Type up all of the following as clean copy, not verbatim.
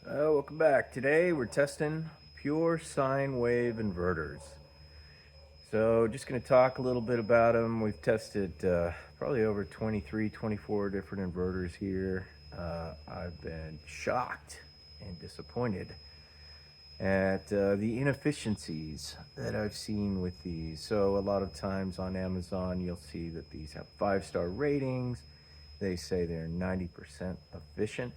Welcome back. Today we're testing pure sine wave inverters. So just going to talk a little bit about them. We've tested probably over 23, 24 different inverters here. I've been shocked and disappointed at the inefficiencies that I've seen with these. So a lot of times on Amazon you'll see that these have 5-star ratings. They say they're 90% efficient,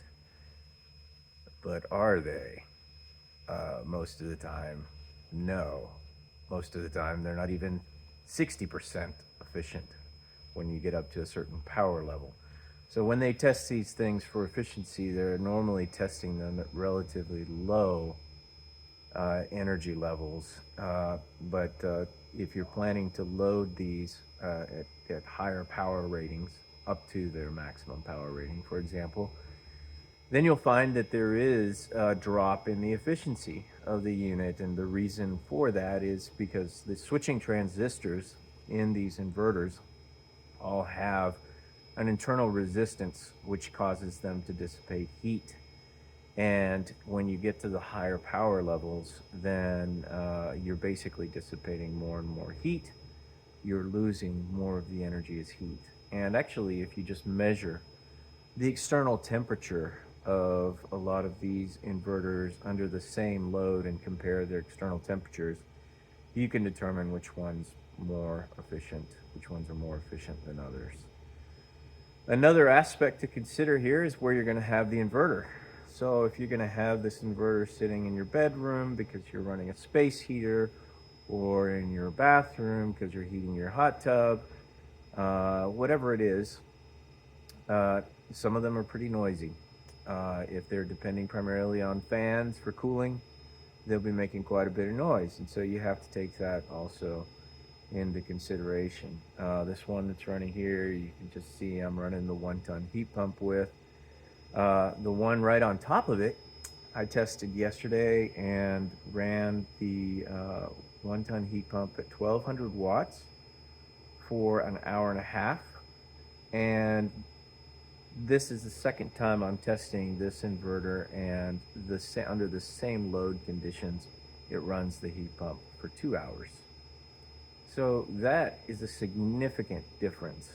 but are they? Most of the time, no. Most of the time, they're not even 60% efficient when you get up to a certain power level. So when they test these things for efficiency, they're normally testing them at relatively low energy levels. But if you're planning to load these at higher power ratings, up to their maximum power rating, for example, then you'll find that there is a drop in the efficiency of the unit. And the reason for that is because the switching transistors in these inverters all have an internal resistance which causes them to dissipate heat. And when you get to the higher power levels, then you're basically dissipating more and more heat. You're losing more of the energy as heat. And actually, if you just measure the external temperature of a lot of these inverters under the same load and compare their external temperatures, you can determine which one's more efficient, which ones are more efficient than others. Another aspect to consider here is where you're going to have the inverter. So if you're going to have this inverter sitting in your bedroom because you're running a space heater, or in your bathroom because you're heating your hot tub, whatever it is, some of them are pretty noisy. If they're depending primarily on fans for cooling, they'll be making quite a bit of noise. And so you have to take that also into consideration. This one that's running here, you can just see I'm running the 1-ton heat pump with. The one right on top of it, I tested yesterday and ran the 1-ton heat pump at 1200 watts for an hour and a half. And this is the second time I'm testing this inverter, and under the same load conditions, it runs the heat pump for 2 hours. So that is a significant difference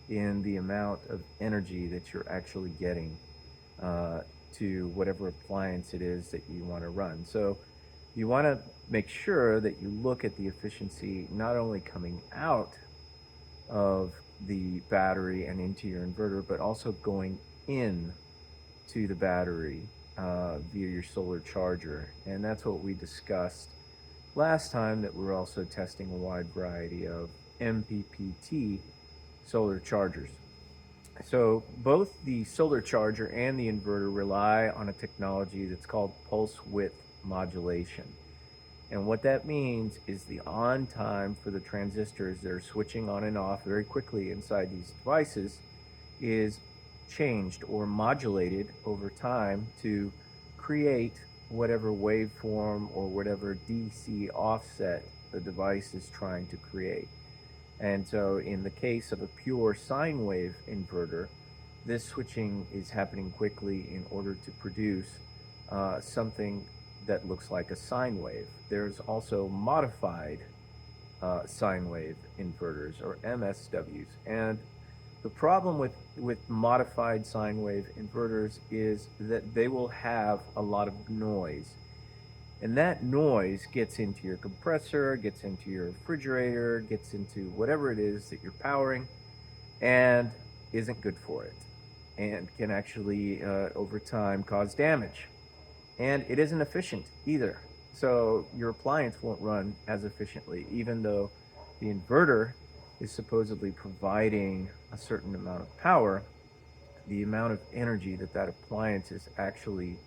in the amount of energy that you're actually getting to whatever appliance it is that you want to run. So you want to make sure that you look at the efficiency not only coming out of the battery and into your inverter, but also going in to the battery via your solar charger. And that's what we discussed last time, that we're also testing a wide variety of MPPT solar chargers. So both the solar charger and the inverter rely on a technology that's called pulse width modulation. And what that means is the on time for the transistors that are switching on and off very quickly inside these devices is changed or modulated over time to create whatever waveform or whatever DC offset the device is trying to create. And so in the case of a pure sine wave inverter, this switching is happening quickly in order to produce something that looks like a sine wave. There's also modified sine wave inverters, or MSWs. And the problem with modified sine wave inverters is that they will have a lot of noise. And that noise gets into your compressor, gets into your refrigerator, gets into whatever it is that you're powering, and isn't good for it, and can actually, over time, cause damage. And it isn't efficient either. So your appliance won't run as efficiently, even though the inverter is supposedly providing a certain amount of power. The amount of energy that that appliance is actually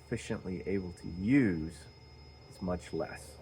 efficiently able to use is much less.